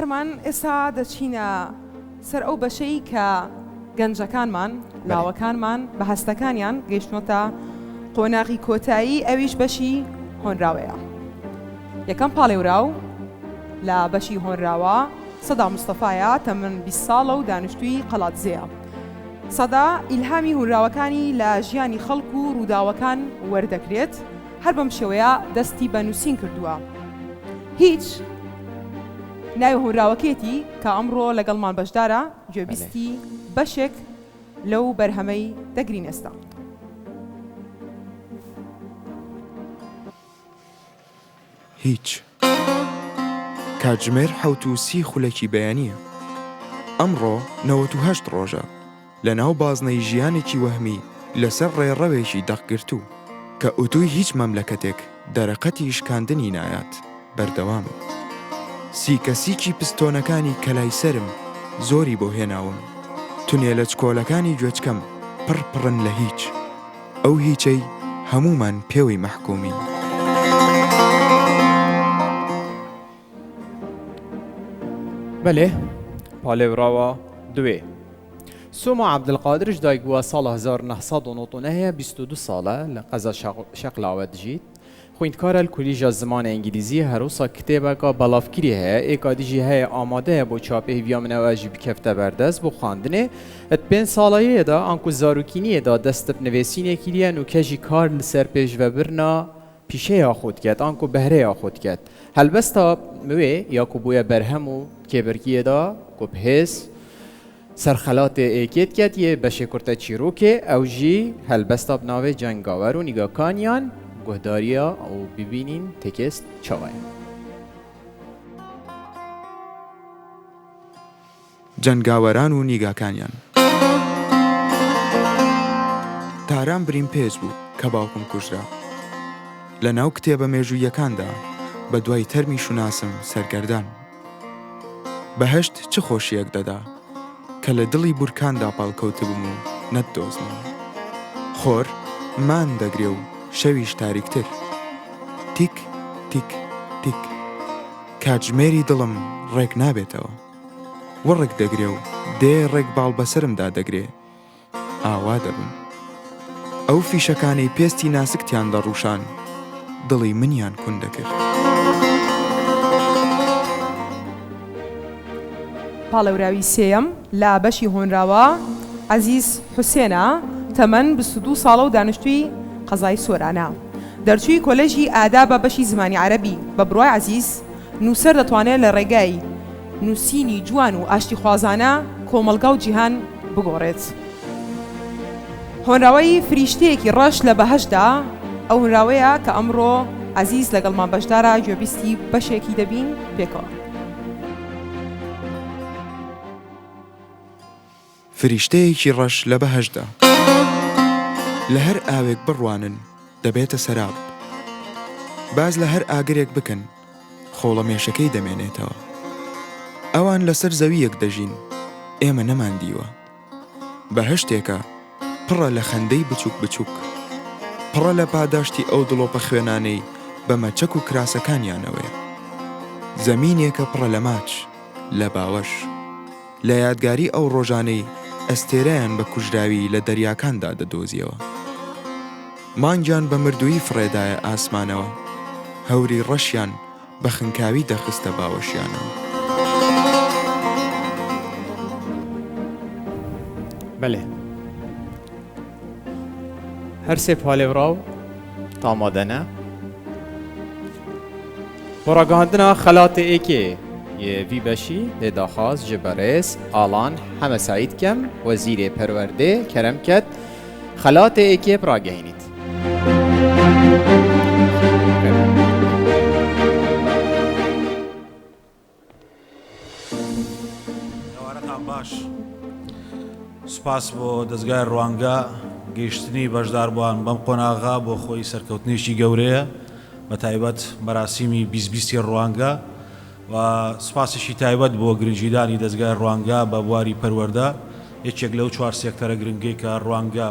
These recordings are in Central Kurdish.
هەرمان ئێستا دەچینە سەر ئەو بەشەی کە گەنجەکانمان لاوەکانمان بە هەستەکانیان گەیشتنۆتە قۆناغی کۆتایی ئەویش بەشی هۆنراوەیە. یەکەم پاڵێوراو لە بەشی هۆنراوە سەدا مستەفایە تەمەن 20 ساڵە و دانیشتووی قەڵاتزەیە. سەدا ئیلهامی هۆنراوەکانی لە ژیانی خەڵک و ڕووداوەکان وەردەگرێت، هەر بەم شێوەیە دەستی بە نووسین کردووە. هیچ ناوی هۆنراوەکێتی کە ئەمڕۆ لەگەڵمان بەشدارە گوێبیستی بەشێک لەو بەرهەمەی دەگرین ئێستا. هیچ کاتژمێر 30 خولەکی بەیانیە. ئەمڕۆ 98 ڕۆژە لە ناو بازنەی ژیانێکی وەهمی لەسەر ڕێڕەوێکی دەخگرتوو کە ئوتووی هیچ مەملەکەتێک دەرەقەتی شکاندنی نایات بەردەوامە. سیکەسیکی پستۆنەکانی کەلای سەرم زۆری بۆ هێناوم. تونێلە چکۆلەکانی گوێچکەم پڕن لە هیچ. ئەو هیچەی هەمومان پێوەی مەحکومین. بەلێ پاڵێوراوە دوێ سۆما عەبدولقادرش دایک بووە ساڵە 1999 22 ساڵە لە قەزا شەقلاوە دژیت. خوێندکارە لە کۆلیژە زمانە ئینگلیزی هەروسا کتێبەکە بەڵافگیری هەیە ئێکا دیژی هەیە ئامادەیە بۆ چاپی هیڤیا منەوەژی بکەفتە بەردەست بۆ خواندنێ. ئەت 5 ساڵەیەدا ئەنکو زاروکینیەدا دەستە نوێسینێکی لیە و کەژی کار لەسەر پێشڤەبرنا پیشەیە خۆت کرد ئەنکو بەهرەیە خۆت کرد. هەلبەستە موێ یاکو بووە بەرهەم و کێبرکیەدا کو بهێز سەرخەلاتێ ئێکێت کەتیە بەشێ کورتە چیرۆکێ ئەو ژی هەلبەستە بناوێ جەنگاوەر و نیگاکانیان گۆداریە ئەو ببینین تێکست چاوایە. جەنگاوەران و نیگاکانیان تاران برین پێز بوو کە باوکم کوژرا. لە ناو کتێبە مێژوویەکاندا بە دوای تەرمی شوناسم سەرگەردان. بەهەشت چ خۆشیەک دەدا کە لە دڵی بورکاندا پاڵکەوت بووم و نەتدۆزنم. خۆر مان دەگرێ و شەویش تاریکتر. تیک تیک تیک کاتژمێری دڵم ڕێک نابێتەوە. وەڕێک دەگرێ و دێ ڕێک باڵ بەسرمدا دەگرێ. ئاوا دەبم. ئەو فیشەکانەی پێستی ناسکتیان دەڕووشان دڵی منیان کون دەکرد. پاڵێوراوی سێیەم لە بەشی هۆنراوە عەزیز حوسێنە تەمەن 22 ساڵە و دانیشتووی قەزای سۆرانە. دەرچووی کۆلێژی ئادا بە بەشی زمانی عەرەبی. بە بڕوای عەزیز نووسەر دەتوانێت لە ڕێگای نووسینی جوان و ئاشتی خوازانە کۆمەلگا و جیهان بگۆڕێت. هۆنراوەی فریشتەیەکی ڕەش لە بەهەشدا ئەو هۆنراوەیە کە ئەمڕۆ عەزیز لەگەڵمان بەشدارە گوێبیستی بەشێکی دەبین پێکەوە. فریشتەیەکی ڕەش لە بەهەشدا لە هەر ئاوێک بڕوانن دەبێتە سەراب. باز لە هەر ئاگرێک بکەن خۆڵە مێشەکەی دەمێنێتەوە. ئەوان لەسەر زەویەک دەژین ئێمە نەماندیوە. بەهەشتێکە پڕە لە خەندەی بچووک بچووک، پڕە لە پاداشتی ئەو دڵۆپە خوێنانەی بە مەچەک و کراسەکانیانەوەیە. زەمینێکە پڕە لە ماچ لە باوەش لە یادگاری ئەو ڕۆژانەی ئەستێرەیان بە کوژراوی لە دەریاکاندا دەدۆزیەوە. مانگیان بە مردووی فڕێدایە ئاسمانەوە، هەوری ڕەشیان بە خنکاوی دەخستە باوەشیانەوە. بەلێ هەر سێ پاڵێوراو تامادەنە بۆ ڕاگەهاندنا خەلاتێ ئێکێ یێڤی بەشی لێداخواست ji berêz alan heme Saîd kem Wezîrê Perwerdê kerem ket xelatê êkê ragihînît. ئێوارەتان باش. سوپاس بۆ دەستگای ڕوانگە گەیشتنی بەشداربووان بەم قۆناغا بۆ خۆی سەرکەوتنیشی گەورەیە بە تایبەت مەراسیمی 20 ڕوانگە و سوپاسشی تایبەت بۆ گرنجیدانی دەستگای ڕوانگە بە بواری پەروەردە یەکێک لەو 4 سێکتەرە گرنگەی کە ڕوانگە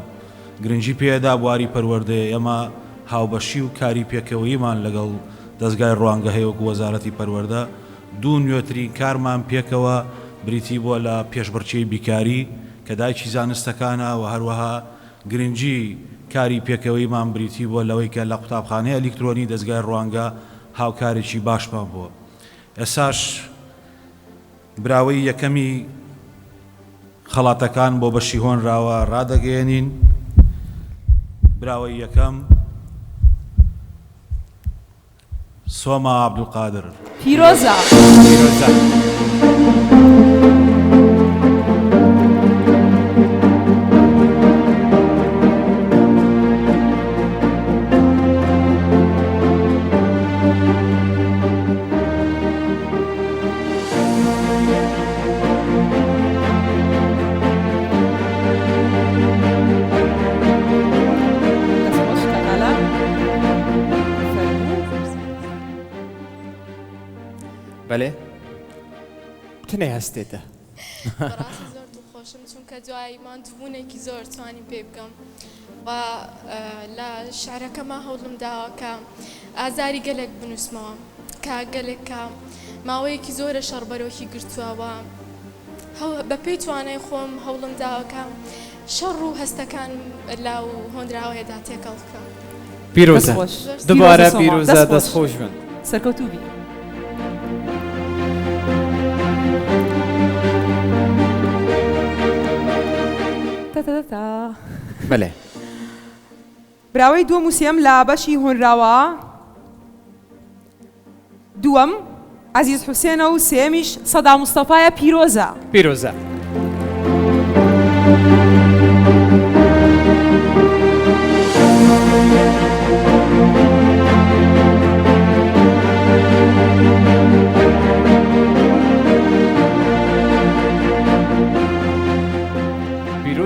گرنگی پێدا بواری پەروەردە. ئێمە هاوبەشی و کاری پێکەوەیمان لەگەڵ دەستگای ڕوانگە هەیە وەکو وەزارەتی پەروەردە دوو نوێترین کارمان پێکەوە بریتی بووە لە پێشبڕکێی بیکاری کە دایکی زانستەکانە و هەروەها گرنگجی کاری پێکەوەیمان بریتی بووە لەوەی کە لە قوتابخانەی ئەلیکترۆنی دەستگای ڕوانگە هاوکارێکی باشمان بووە. ئێساش براوەی یەکەمی خەڵاتەکان بۆ بەشی هۆنراوە ڕادەگەێنین. براوەی یەکەم سۆما عەبدولقادر. پیرۆزە. پیرۆزە. بەێ تنێ هەستێتە بەڕاستی زۆر دڵخۆشم چونکە دوای ماندبوونێکی زۆر توانیم پێ بکەم و لە شعرەکەمە هەوڵم داوە کە ئازاری گەلێک بنووسمەوە کە گەلێکە ماوەیەکی زۆرە شەڕبەرۆکی گرتووەوە بە پێی توانای خۆم هەوڵم داوەکە شەڕ و هەستەکان لەو هۆنراوەیەدا تێکەڵ بکەم. پیرۆزە دووبارە پیرۆزە دەستخۆش بن سەرکەوتوبی. بەێ براوەی دووەم وسێم لە بەشی هۆنراوە دووەم عەزیز حوسێنە و سێمیش سەدا مستەفایە پیرۆزە. پیرۆزە.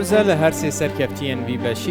پیرۆزە لە هەر سێ سەرکەفتیان وی بەشی